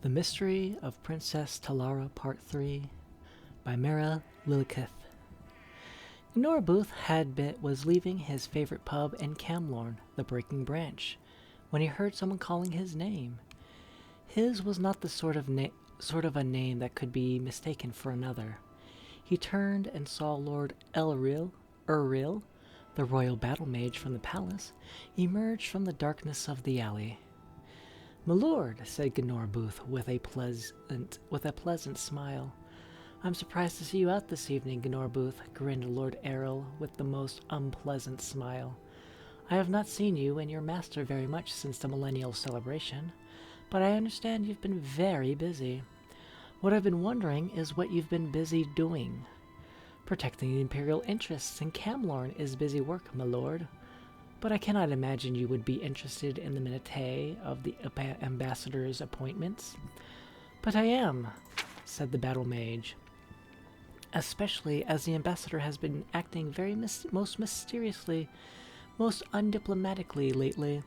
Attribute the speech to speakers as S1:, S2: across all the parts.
S1: The Mystery of Princess Talara Part 3 by Mira Lilliketh. Booth was leaving his favorite pub in Camlorn, the Breaking Branch, when he heard someone calling his name. His was not the sort of a name that could be mistaken for another. He turned and saw Lord Uriel, the royal battle mage from the palace, emerge from the darkness of the alley. "My lord," said Booth with a pleasant smile. "I'm surprised to see you out this evening, Booth," grinned Lord Errol with the most unpleasant smile. "I have not seen you and your master very much since the millennial celebration, but I understand you've been very busy. What I've been wondering is what you've been busy doing." "Protecting the imperial interests in Camlorn is busy work, my lord. But I cannot imagine you would be interested in the minutiae of the ambassador's appointments." "But I am," said the battle mage, "especially as the ambassador has been acting most mysteriously, most undiplomatically lately,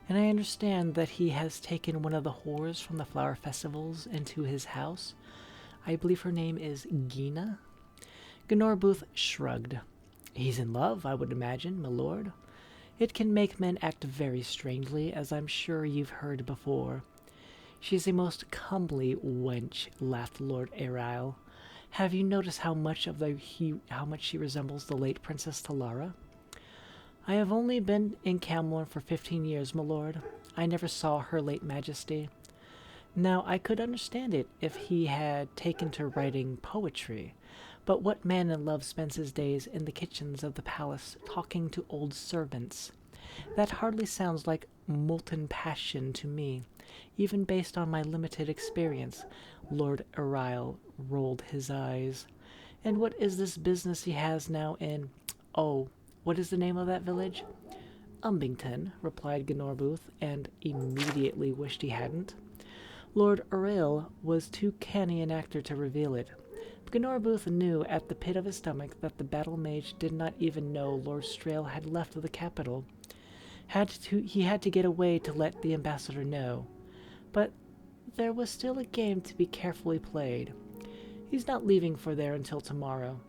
S1: and I understand that he has taken one of the whores from the flower festivals into his house. I believe her name is Gina." Booth shrugged. "He's in love, I would imagine, my lord. It can make men act very strangely, as I'm sure you've heard before." "She's a most comely wench," laughed Lord Errol. "Have you noticed how much she resembles the late Princess Talara?" "I have only been in Camlorn for 15 years, my lord. I never saw her late majesty. Now, I could understand it if he had taken to writing poetry, but what man in love spends his days in the kitchens of the palace talking to old servants? That hardly sounds like molten passion to me, even based on my limited experience." Lord Errol rolled his eyes. "And what is this business he has now in... oh, what is the name of that village?" "Umbington," replied Booth, and immediately wished he hadn't. Lord Errol was too canny an actor to reveal it. Booth knew at the pit of his stomach that the battle mage did not even know Lord Strail had left the capital. He had to get away to let the ambassador know. But there was still a game to be carefully played. "He's not leaving for there until tomorrow.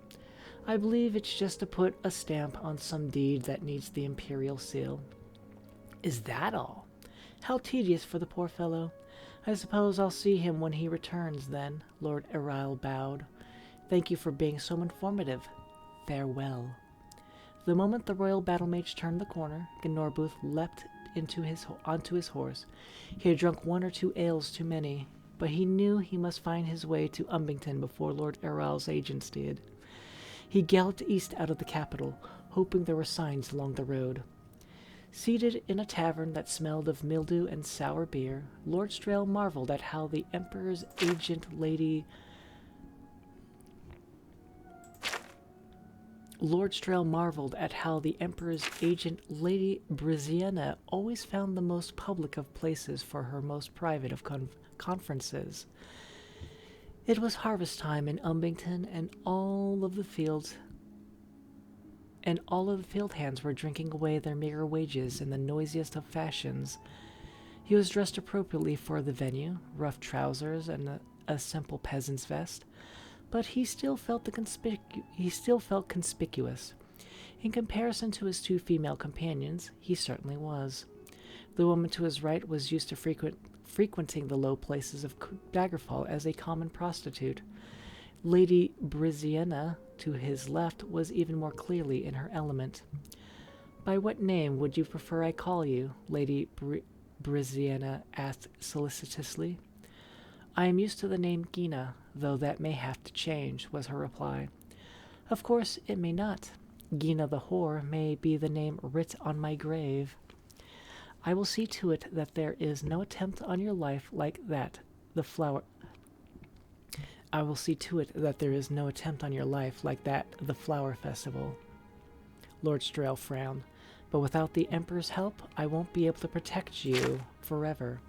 S1: I believe it's just to put a stamp on some deed that needs the imperial seal." "Is that all? How tedious for the poor fellow. I suppose I'll see him when he returns, then." Lord Errol bowed. "Thank you for being so informative. Farewell." The moment the royal battle mage turned the corner, Booth leapt onto his horse. He had drunk 1 or 2 ales too many, but he knew he must find his way to Umbington before Lord Errol's agents did. He galloped east out of the capital, hoping there were signs along the road. Seated in a tavern that smelled of mildew and sour beer, Lord Strail marveled at how the Emperor's agent Lady Briziana always found the most public of places for her most private of conferences. It was harvest time in Umbington, and all of the field hands were drinking away their meager wages in the noisiest of fashions. He was dressed appropriately for the venue, rough trousers and a simple peasant's vest, but he still felt conspicuous. In comparison to his 2 female companions, he certainly was. The woman to his right was used to frequenting the low places of Daggerfall as a common prostitute. Lady Briziana, to his left, was even more clearly in her element. "By what name would you prefer I call you?" Lady Briziana asked solicitously. "I am used to the name Gina, though that may have to change," was her reply. "Of course it may not. Gina the whore may be the name writ on my grave." "I will see to it that there is no attempt on your life like that the flower festival." Lord Strail frowned. "But without the Emperor's help, I won't be able to protect you forever.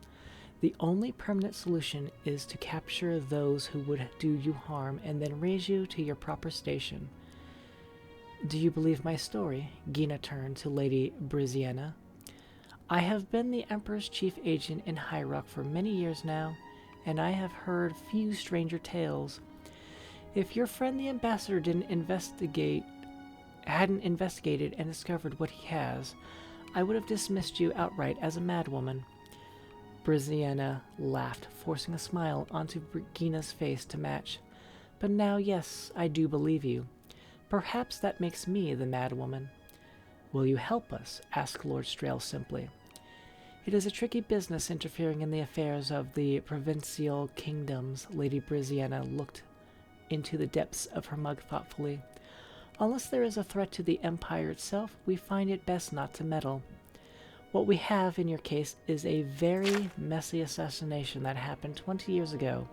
S1: The only permanent solution is to capture those who would do you harm and then raise you to your proper station." "Do you believe my story?" Gina turned to Lady Briziana. "I have been the Emperor's chief agent in High Rock for many years now, and I have heard few stranger tales. If your friend the ambassador hadn't investigated and discovered what he has, I would have dismissed you outright as a madwoman." Briziana laughed, forcing a smile onto Gina's face to match. "But now, yes, I do believe you. Perhaps that makes me the madwoman." "Will you help us?" asked Lord Strail simply. "It is a tricky business interfering in the affairs of the provincial kingdoms." Lady Briziana looked into the depths of her mug thoughtfully. "Unless there is a threat to the Empire itself, we find it best not to meddle. What we have in your case is a very messy assassination that happened 20 years ago,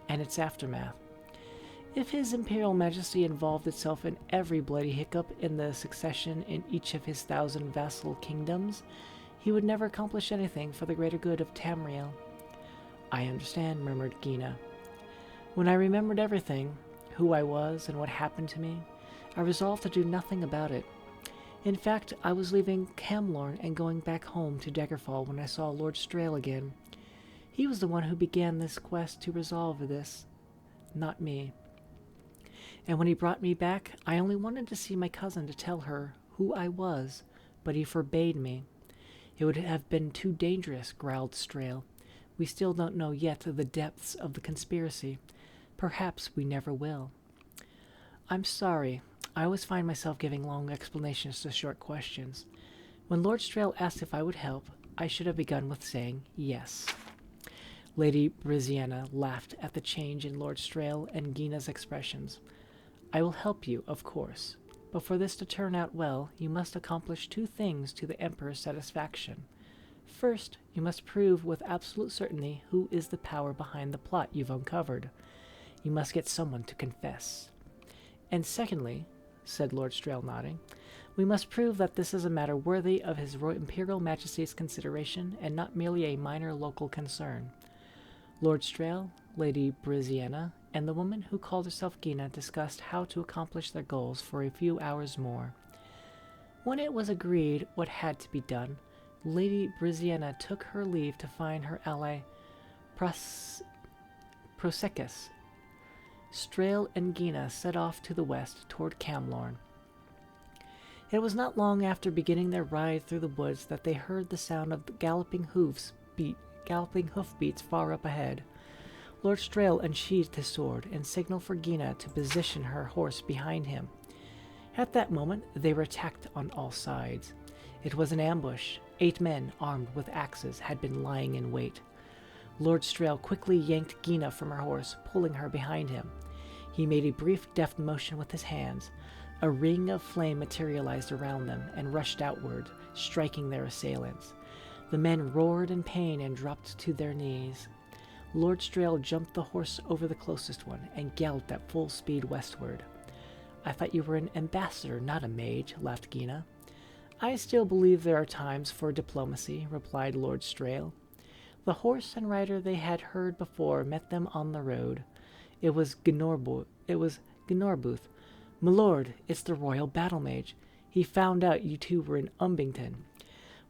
S1: and its aftermath. If His Imperial Majesty involved itself in every bloody hiccup in the succession in each of his 1,000 vassal kingdoms, he would never accomplish anything for the greater good of Tamriel." "I understand," murmured Gina. "When I remembered everything, who I was and what happened to me, I resolved to do nothing about it. In fact, I was leaving Camlorn and going back home to Daggerfall when I saw Lord Strail again. He was the one who began this quest to resolve this, not me. And when he brought me back, I only wanted to see my cousin to tell her who I was, but he forbade me. It would have been too dangerous," growled Strail. "We still don't know yet the depths of the conspiracy. Perhaps we never will." "I'm sorry. I always find myself giving long explanations to short questions. When Lord Strail asked if I would help, I should have begun with saying yes." Lady Briziana laughed at the change in Lord Strail and Gina's expressions. "I will help you, of course. But for this to turn out well, you must accomplish 2 things to the Emperor's satisfaction. First, you must prove with absolute certainty who is the power behind the plot you've uncovered. You must get someone to confess. And secondly," said Lord Strail, nodding, "we must prove that this is a matter worthy of His Imperial Majesty's consideration and not merely a minor local concern." Lord Strail, Lady Briziana, and the woman who called herself Gina discussed how to accomplish their goals for a few hours more. When it was agreed what had to be done, Lady Briziana took her leave to find her ally Prosecus. Strail and Gina set off to the west toward Camlorn. It was not long after beginning their ride through the woods that they heard the sound of galloping hoofbeats far up ahead. Lord Strail unsheathed his sword and signaled for Gina to position her horse behind him. At that moment, they were attacked on all sides. It was an ambush. 8 men, armed with axes, had been lying in wait. Lord Strail quickly yanked Gina from her horse, pulling her behind him. He made a brief, deft motion with his hands. A ring of flame materialized around them and rushed outward, striking their assailants. The men roared in pain and dropped to their knees. Lord Strail jumped the horse over the closest one and galloped at full speed westward. "I thought you were an ambassador, not a mage," laughed Gina. "I still believe there are times for diplomacy," replied Lord Strail. The horse and rider they had heard before met them on the road. It was Gnorbuth. "My lord, it's the royal battle mage. He found out you two were in Umbington."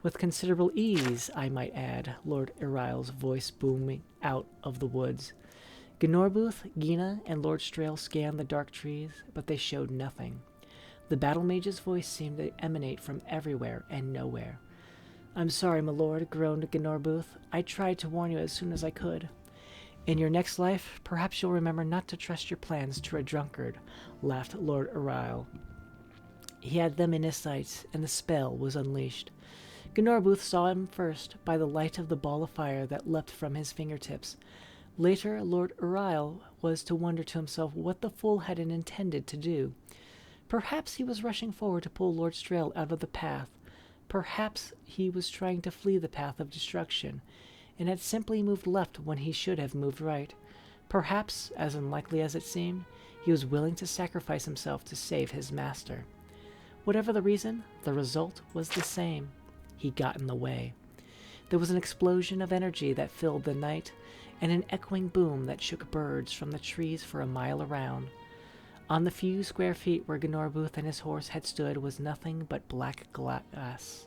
S1: "With considerable ease, I might add," Lord Uriel's voice booming out of the woods. Gnorbuth, Gina, and Lord Strail scanned the dark trees, but they showed nothing. The battle mage's voice seemed to emanate from everywhere and nowhere. "I'm sorry, my lord," groaned Gnorbuth. "I tried to warn you as soon as I could." "In your next life, perhaps you'll remember not to trust your plans to a drunkard," laughed Lord Uriel. He had them in his sights, and the spell was unleashed. Gnorbuth saw him first by the light of the ball of fire that leapt from his fingertips. Later, Lord Uriel was to wonder to himself what the fool had intended to do. Perhaps he was rushing forward to pull Lord Strail out of the path. Perhaps he was trying to flee the path of destruction, and had simply moved left when he should have moved right. Perhaps, as unlikely as it seemed, he was willing to sacrifice himself to save his master. Whatever the reason, the result was the same. He got in the way. There was an explosion of energy that filled the night, and an echoing boom that shook birds from the trees for a mile around. On the few square feet where Gnorbuth and his horse had stood was nothing but black glass.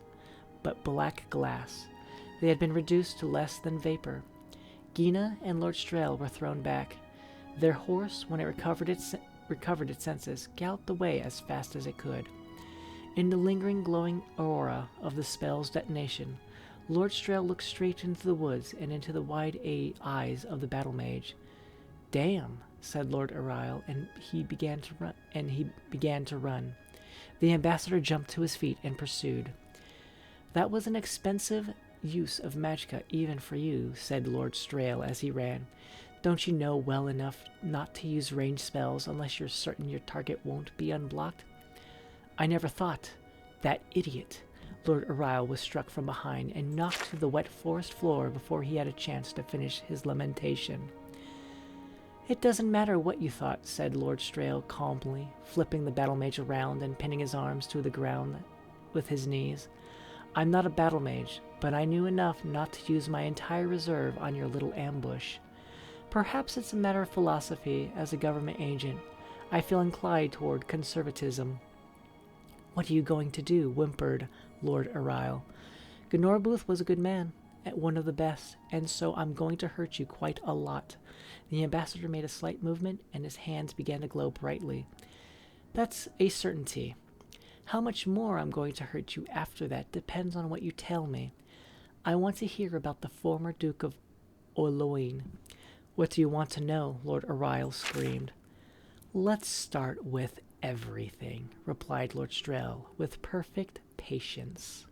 S1: They had been reduced to less than vapor. Gina and Lord Strail were thrown back. Their horse, when it recovered its senses, galloped away as fast as it could. In the lingering glowing aurora of the spell's detonation, Lord Strail looked straight into the woods and into the wide eyes of the battle mage. "Damn," said Lord Ariel, and he began to run. The ambassador jumped to his feet and pursued. "That was an expensive use of magicka even for you," said Lord Strail as he ran. "Don't you know well enough not to use ranged spells unless you're certain your target won't be unblocked?" "I never thought. That idiot!" Lord Ariel was struck from behind and knocked to the wet forest floor before he had a chance to finish his lamentation. "It doesn't matter what you thought," said Lord Strail calmly, flipping the battle mage around and pinning his arms to the ground with his knees. "I'm not a battle mage, but I knew enough not to use my entire reserve on your little ambush. Perhaps it's a matter of philosophy. As a government agent, I feel inclined toward conservatism." "What are you going to do?" whimpered Lord Ariel. "Gnorbuth was a good man, one of the best, and so I'm going to hurt you quite a lot." The ambassador made a slight movement, and his hands began to glow brightly. "That's a certainty. How much more I'm going to hurt you after that depends on what you tell me. I want to hear about the former Duke of Oloin." "What do you want to know?" Lord Ariel screamed. "Let's start with everything," replied Lord Strail with perfect patience.